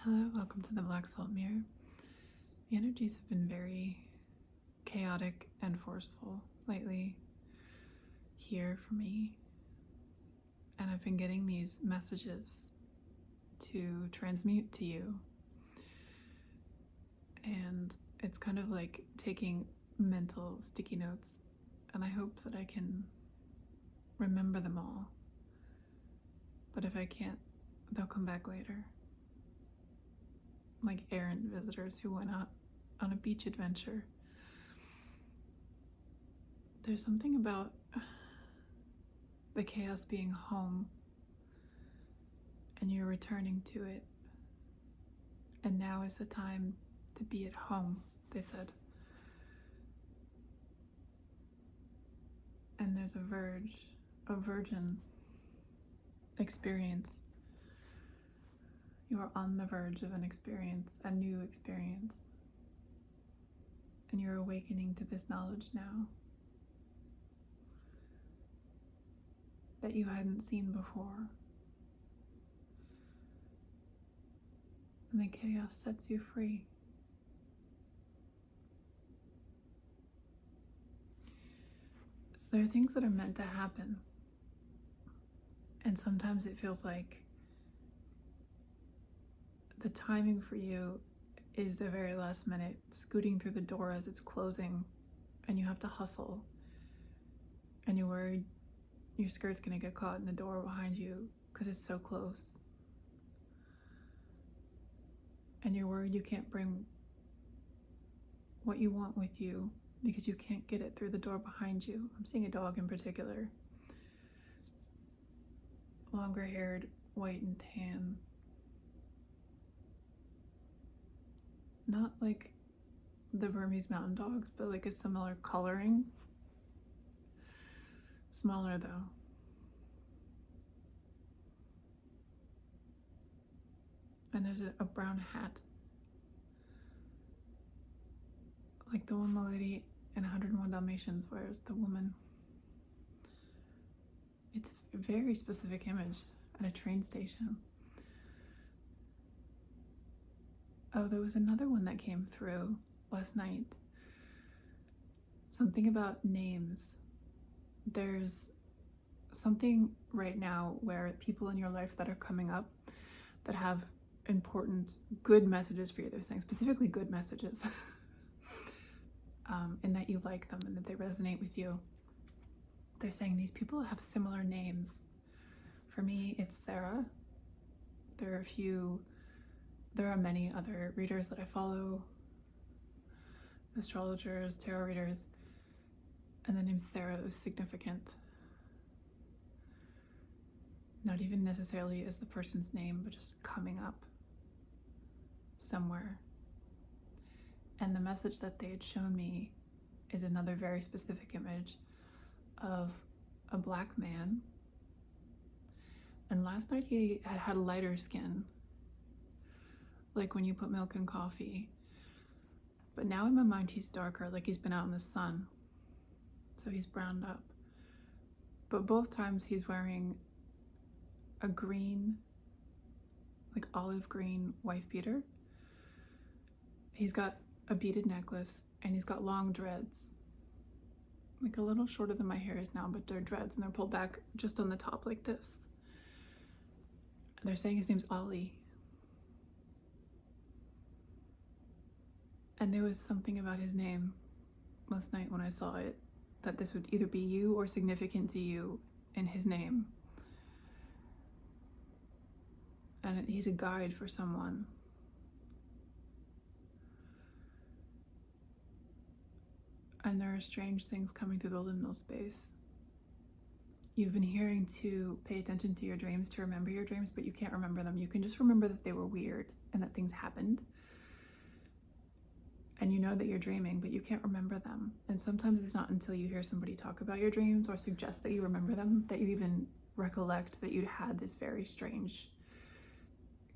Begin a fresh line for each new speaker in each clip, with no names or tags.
Hello, welcome to the Black Salt Mirror. The energies have been very chaotic and forceful lately here for me, and I've been getting these messages to transmute to you, and it's kind of like taking mental sticky notes, and I hope that I can remember them all, but if I can't, they'll come back later. Like errant visitors who went out on a beach adventure. There's something about the chaos being home and you're returning to it. And now is the time to be at home, they said. And there's a virgin experience. You are on the verge of an experience, a new experience. And you're awakening to this knowledge now that you hadn't seen before. And the chaos sets you free. There are things that are meant to happen. And sometimes it feels like the timing for you is the very last minute, scooting through the door as it's closing, and you have to hustle. And you're worried your skirt's gonna get caught in the door behind you because it's so close. And you're worried you can't bring what you want with you because you can't get it through the door behind you. I'm seeing a dog in particular. Longer haired, white and tan. Not like the Burmese mountain dogs, but like a similar coloring. Smaller though. And there's a brown hat. Like the one the lady in 101 Dalmatians wears, the woman. It's a very specific image at a train station. Oh, there was another one that came through last night. Something about names. There's something right now where people in your life that are coming up that have important, good messages for you. They're saying specifically good messages. And that you like them and that they resonate with you. They're saying these people have similar names. For me, it's Sarah. There are many other readers that I follow, astrologers, tarot readers, and the name Sarah is significant. Not even necessarily as the person's name, but just coming up somewhere. And the message that they had shown me is another very specific image of a black man. And last night he had lighter skin, like when you put milk in coffee. But now in my mind he's darker, like he's been out in the sun. So he's browned up. But both times he's wearing a green, like olive green wife beater. He's got a beaded necklace and he's got long dreads. Like a little shorter than my hair is now, but they're dreads and they're pulled back just on the top like this. And they're saying his name's Ollie. And there was something about his name last night when I saw it, that this would either be you or significant to you in his name. And he's a guide for someone. And there are strange things coming through the liminal space. You've been hearing to pay attention to your dreams, to remember your dreams, but you can't remember them. You can just remember that they were weird and that things happened. And you know that you're dreaming, but you can't remember them. And sometimes it's not until you hear somebody talk about your dreams or suggest that you remember them that you even recollect that you'd had this very strange,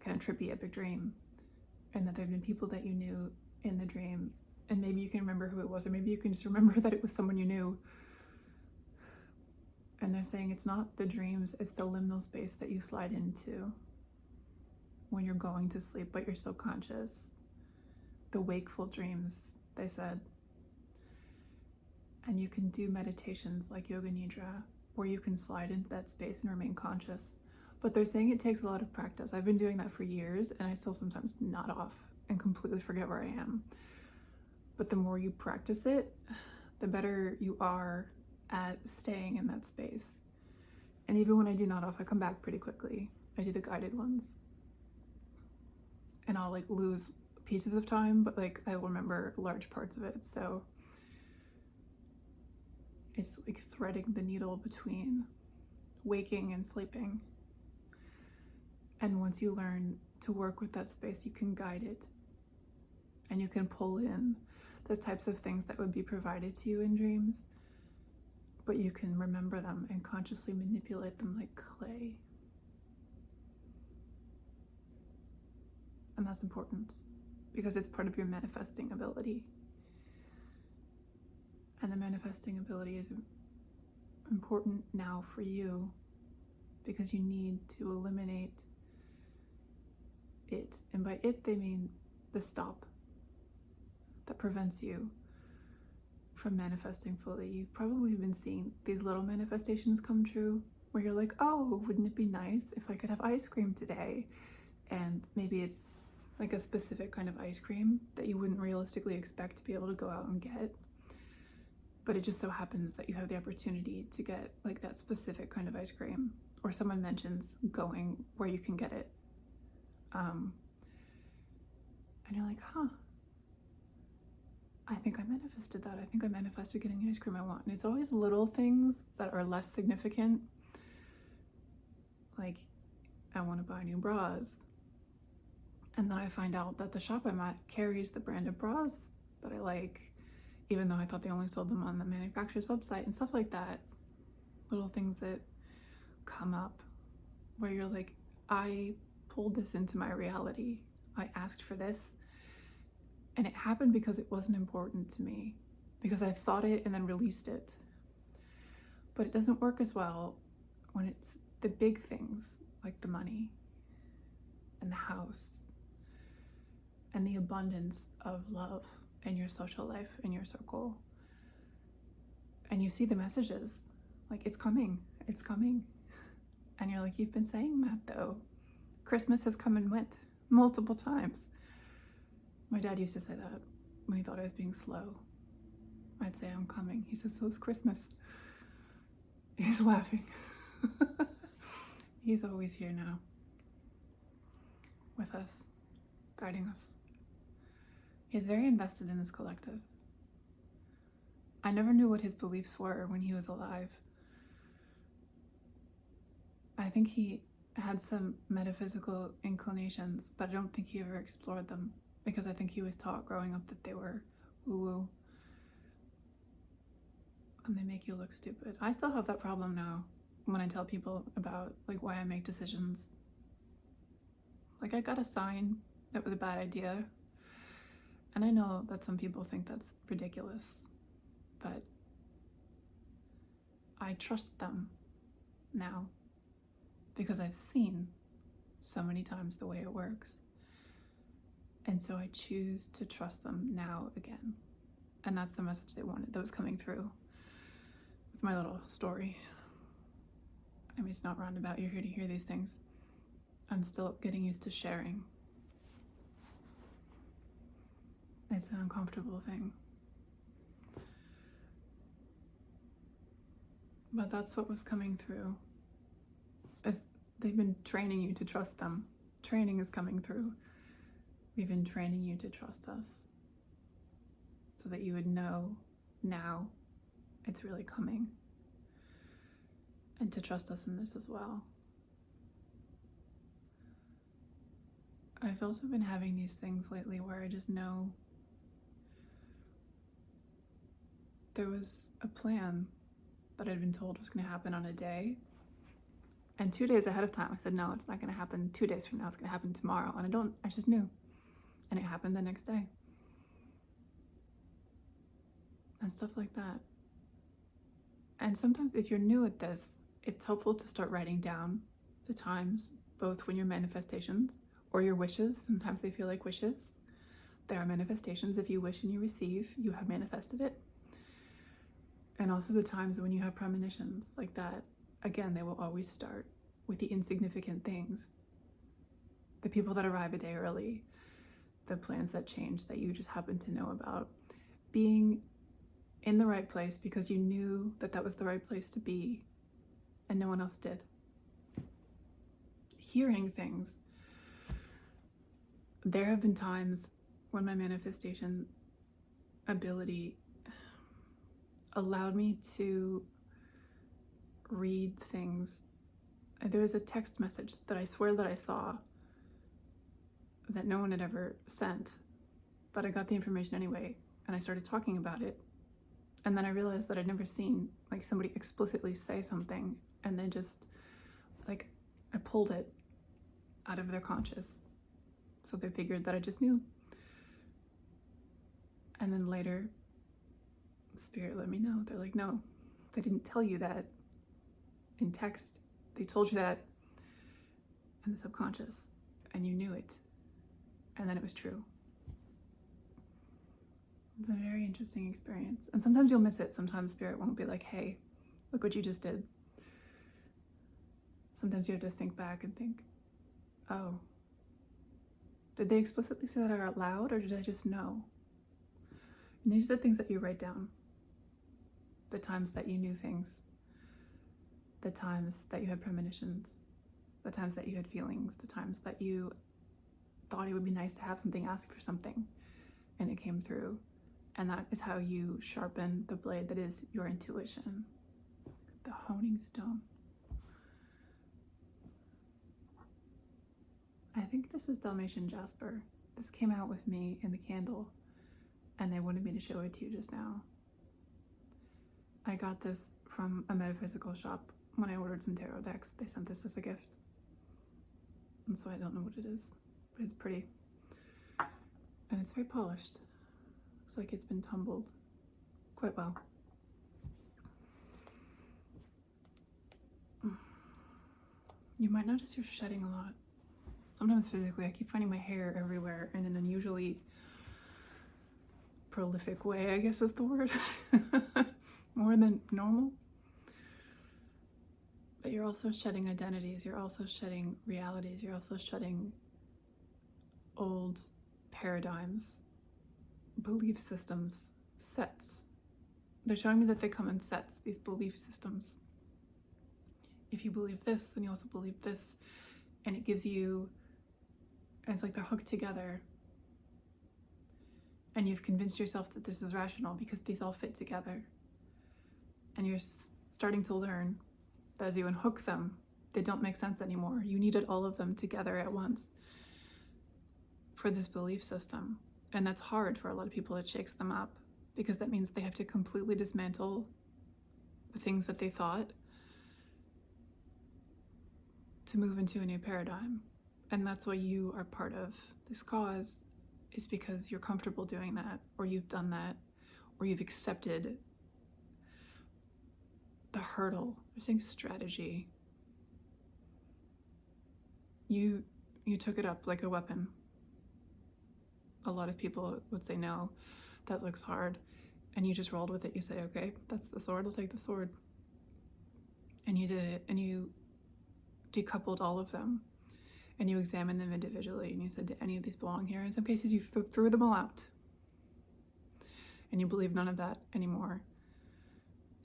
kind of trippy epic dream. And that there've been people that you knew in the dream. And maybe you can remember who it was, or maybe you can just remember that it was someone you knew. And they're saying it's not the dreams, it's the liminal space that you slide into. when you're going to sleep, but you're still conscious. The wakeful dreams, they said. And you can do meditations like Yoga Nidra, where you can slide into that space and remain conscious. But they're saying it takes a lot of practice. I've been doing that for years, and I still sometimes nod off and completely forget where I am. But the more you practice it, the better you are at staying in that space. And even when I do nod off, I come back pretty quickly. I do the guided ones. And I'll like lose pieces of time, but like I will remember large parts of it. So it's like threading the needle between waking and sleeping. And once you learn to work with that space, you can guide it. And you can pull in the types of things that would be provided to you in dreams, but you can remember them and consciously manipulate them like clay. And that's important because it's part of your manifesting ability. And the manifesting ability is important now for you because you need to eliminate it. And by it, they mean the stop that prevents you from manifesting fully. You've probably been seeing these little manifestations come true where you're like, oh, wouldn't it be nice if I could have ice cream today? And maybe it's like a specific kind of ice cream that you wouldn't realistically expect to be able to go out and get. But it just so happens that you have the opportunity to get like that specific kind of ice cream, or someone mentions going where you can get it. And you're like, huh, I think I manifested that. I think I manifested getting the ice cream I want. And it's always little things that are less significant. Like, I want to buy new bras. And then I find out that the shop I'm at carries the brand of bras that I like, even though I thought they only sold them on the manufacturer's website and stuff like that. Little things that come up where you're like, I pulled this into my reality. I asked for this. And it happened because it wasn't important to me, because I thought it and then released it. But it doesn't work as well when it's the big things like the money and the house and the abundance of love in your social life, in your circle. And you see the messages, like it's coming, it's coming. And you're like, you've been saying that though. Christmas has come and went multiple times. My dad used to say that when he thought I was being slow. I'd say, I'm coming. He says, so is Christmas. He's laughing. He's always here now with us, guiding us. He's very invested in this collective. I never knew what his beliefs were when he was alive. I think he had some metaphysical inclinations, but I don't think he ever explored them. Because I think he was taught growing up that they were woo-woo. And they make you look stupid. I still have that problem now when I tell people about like why I make decisions. Like I got a sign that was a bad idea. And I know that some people think that's ridiculous, but I trust them now because I've seen so many times the way it works. And so I choose to trust them now again. And that's the message they wanted that was coming through with my little story. I mean, it's not roundabout. You're here to hear these things. I'm still getting used to sharing. It's an uncomfortable thing. But that's what was coming through. As they've been training you to trust them. Training is coming through. We've been training you to trust us so that you would know now it's really coming, and to trust us in this as well. I've also been having these things lately where I just know there was a plan that I'd been told was going to happen on a day, and 2 days ahead of time I said, no, it's not going to happen 2 days from now, it's going to happen tomorrow. And I just knew. And it happened the next day. And stuff like that. And sometimes if you're new at this, it's helpful to start writing down the times, both when your manifestations or your wishes. Sometimes they feel like wishes. They are manifestations. If you wish and you receive, you have manifested it. And also the times when you have premonitions like that, again, they will always start with the insignificant things. The people that arrive a day early, the plans that change that you just happen to know about. Being in the right place because you knew that that was the right place to be and no one else did. Hearing things. There have been times when my manifestation ability allowed me to read things. There was a text message that I swear that I saw that no one had ever sent, but I got the information anyway, and I started talking about it. And then I realized that I'd never seen like somebody explicitly say something, and then just like I pulled it out of their conscious. So they figured that I just knew. And then later, Spirit let me know. They're like, no, they didn't tell you that in text. They told you that in the subconscious, and you knew it. And then it was true. It's a very interesting experience. And sometimes you'll miss it. Sometimes Spirit won't be like, hey, look what you just did. Sometimes you have to think back and think, oh, did they explicitly say that out loud, or did I just know? And these are the things that you write down. The times that you knew things. The times that you had premonitions. The times that you had feelings. The times that you thought it would be nice to have something, ask for something, and it came through. And that is how you sharpen the blade that is your intuition. The honing stone. I think this is Dalmatian jasper. This came out with me in the candle, and they wanted me to show it to you just now. I got this from a metaphysical shop when I ordered some tarot decks. They sent this as a gift. And so I don't know what it is, but it's pretty. And it's very polished. Looks like it's been tumbled quite well. You might notice you're shedding a lot. Sometimes physically, I keep finding my hair everywhere in an unusually prolific way, I guess is the word. More than normal. But you're also shedding identities. You're also shedding realities. You're also shedding old paradigms, belief systems, sets. They're showing me that they come in sets, these belief systems. If you believe this, then you also believe this. And it gives you, it's like they're hooked together. And you've convinced yourself that this is rational because these all fit together. And you're starting to learn that as you unhook them, they don't make sense anymore. You needed all of them together at once for this belief system. And that's hard for a lot of people. It shakes them up because that means they have to completely dismantle the things that they thought to move into a new paradigm. And that's why you are part of this cause, is because you're comfortable doing that, or you've done that, or you've accepted the hurdle. They're saying strategy. You took it up like a weapon. A lot of people would say, no, that looks hard. And you just rolled with it. You say, okay, that's the sword, I'll take the sword. And you did it, and you decoupled all of them. And you examined them individually, and you said, do any of these belong here? In some cases, you threw them all out. And you believe none of that anymore.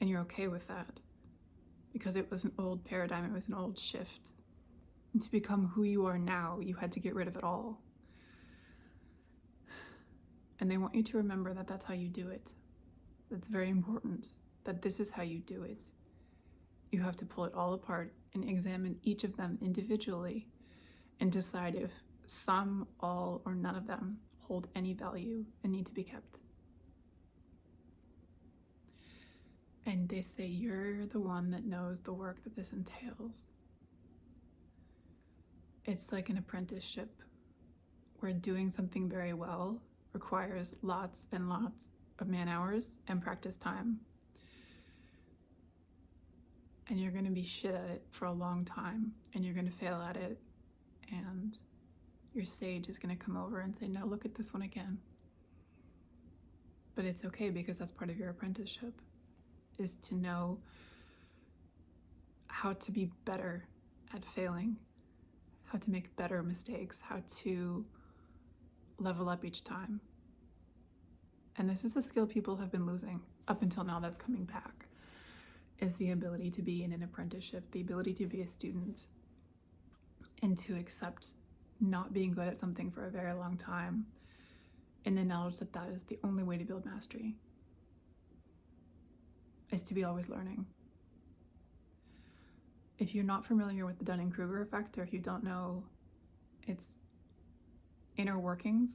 And you're okay with that. Because it was an old paradigm, it was an old shift. And to become who you are now, you had to get rid of it all. And they want you to remember that that's how you do it. That's very important, that this is how you do it. You have to pull it all apart and examine each of them individually and decide if some, all, or none of them hold any value and need to be kept. And they say you're the one that knows the work that this entails. It's like an apprenticeship where doing something very well requires lots and lots of man hours and practice time. And you're going to be shit at it for a long time, and you're going to fail at it, and Your sage is going to come over and say, no, look at this one again. But it's okay, because that's part of your apprenticeship, is to know how to be better at failing, how to make better mistakes, how to level up each time. And this is a skill people have been losing up until now. That's coming back, is the ability to be in an apprenticeship, the ability to be a student, and to accept not being good at something for a very long time, and the knowledge that that is the only way to build mastery, is to be always learning. If you're not familiar with the Dunning-Kruger effect, or if you don't know its inner workings,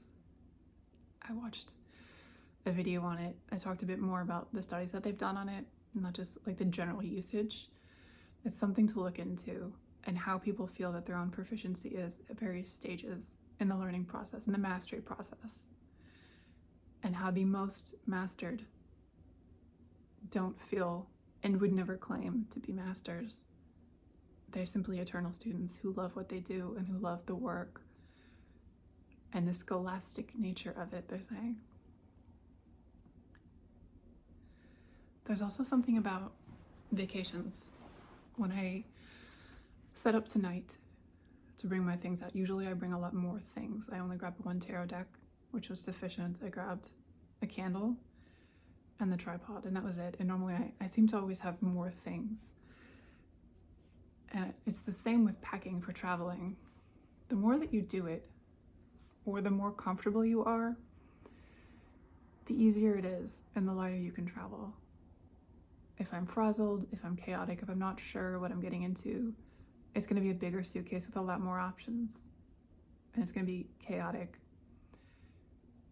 I watched a video on it. I talked a bit more about the studies that they've done on it, not just like the general usage. It's something to look into, and how people feel that their own proficiency is at various stages in the learning process, in the mastery process, and how the most mastered don't feel and would never claim to be masters. They're simply eternal students who love what they do and who love the work and the scholastic nature of it, they're saying. There's also something about vacations. When I set up tonight to bring my things out, usually I bring a lot more things. I only grabbed one tarot deck, which was sufficient. I grabbed a candle and the tripod, and that was it. And normally I seem to always have more things. And it's the same with packing for traveling. The more that you do it, or the more comfortable you are, the easier it is and the lighter you can travel. If I'm frazzled, if I'm chaotic, if I'm not sure what I'm getting into, it's going to be a bigger suitcase with a lot more options, and it's going to be chaotic.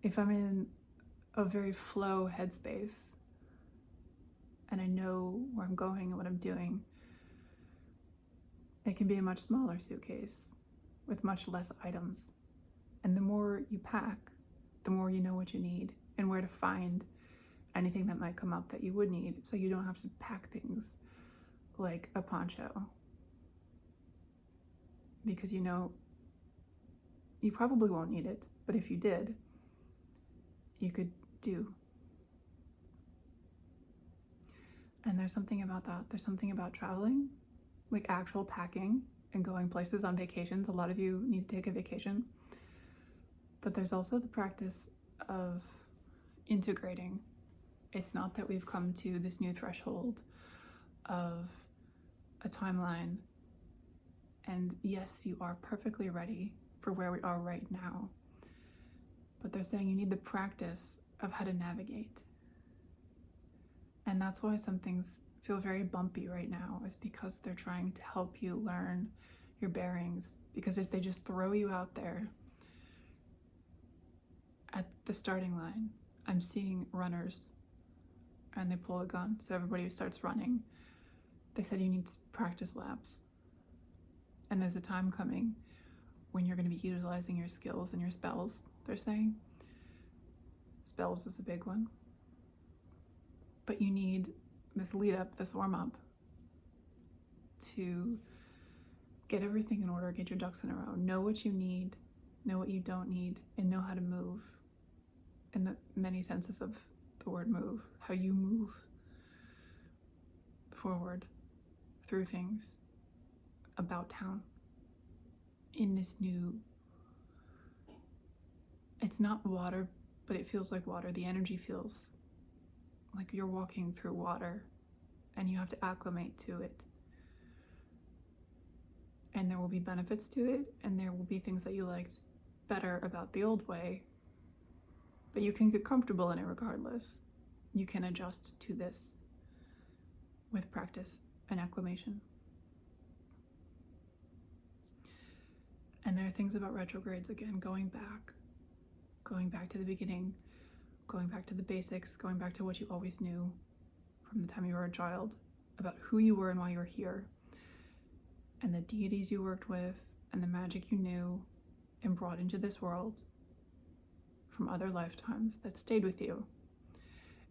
If I'm in a very flow headspace and I know where I'm going and what I'm doing, it can be a much smaller suitcase with much less items. And the more you pack, the more you know what you need and where to find anything that might come up that you would need, so you don't have to pack things like a poncho, because you know you probably won't need it, but if you did, you could do. And there's something about that. There's something about traveling, like actual packing and going places on vacations. A lot of you need to take a vacation, but there's also the practice of integrating. It's not that we've come to this new threshold of a timeline, and yes, you are perfectly ready for where we are right now, but they're saying you need the practice of how to navigate. And that's why some things feel very bumpy right now, is because they're trying to help you learn your bearings. Because if they just throw you out there at the starting line, I'm seeing runners and they pull a gun, so everybody starts running. They said you need practice laps. And there's a time coming when you're going to be utilizing your skills and your spells, they're saying. Spells is a big one. But you need this lead up, this warm up, to get everything in order, get your ducks in a row, know what you need, know what you don't need, and know how to move in the many senses of the word move, how you move forward through things about town in this new, it's not water, but it feels like water. The energy feels like you're walking through water and you have to acclimate to it. And there will be benefits to it, and there will be things that you liked better about the old way, but you can get comfortable in it regardless. You can adjust to this with practice and acclimation. And there are things about retrogrades, again, going back to the beginning, going back to the basics, going back to what you always knew from the time you were a child about who you were and why you were here, and the deities you worked with, and the magic you knew and brought into this world from other lifetimes that stayed with you,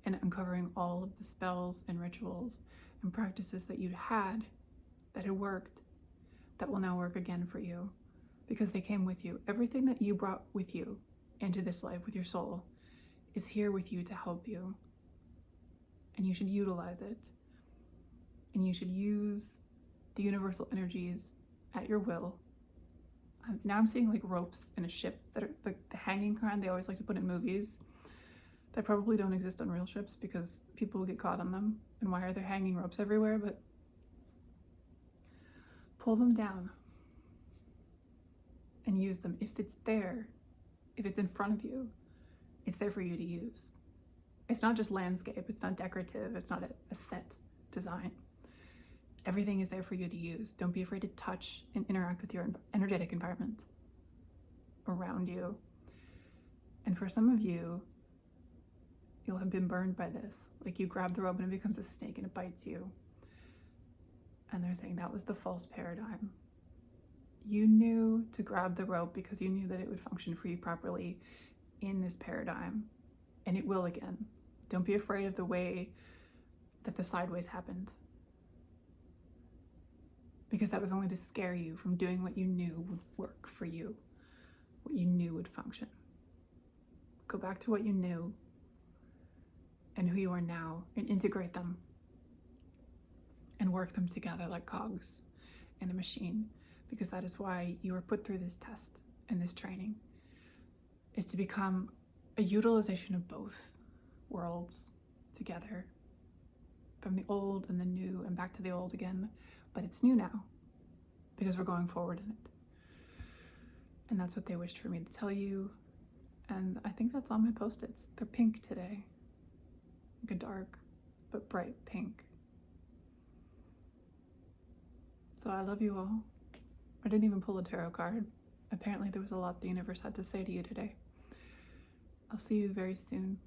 and uncovering all of the spells and rituals and practices that you'd had that had worked, that will now work again for you, because they came with you. Everything that you brought with you into this life with your soul is here with you to help you. And you should utilize it. And you should use the universal energies at your will. Now I'm seeing like ropes in a ship that are like the hanging kind they always like to put in movies that probably don't exist on real ships because people will get caught on them. And why are there hanging ropes everywhere? But pull them down and use them. If it's there, if it's in front of you, it's there for you to use. It's not just landscape, it's not decorative, it's not a set design. Everything is there for you to use. Don't be afraid to touch and interact with your energetic environment around you. And for some of you, you'll have been burned by this. Like you grab the rope and it becomes a snake and it bites you. And they're saying that was the false paradigm. You knew to grab the rope because you knew that it would function for you properly in this paradigm. And it will again. Don't be afraid of the way that the sideways happened. Because that was only to scare you from doing what you knew would work for you, what you knew would function. Go back to what you knew and who you are now and integrate them and work them together like cogs in a machine, because that is why you were put through this test and this training, is to become a utilization of both worlds together, from the old and the new and back to the old again. But it's new now because we're going forward in it. And that's what they wished for me to tell you. And I think that's on my post-its. They're pink today. Like a dark but bright pink. So I love you all. I didn't even pull a tarot card. Apparently there was a lot the universe had to say to you today. I'll see you very soon.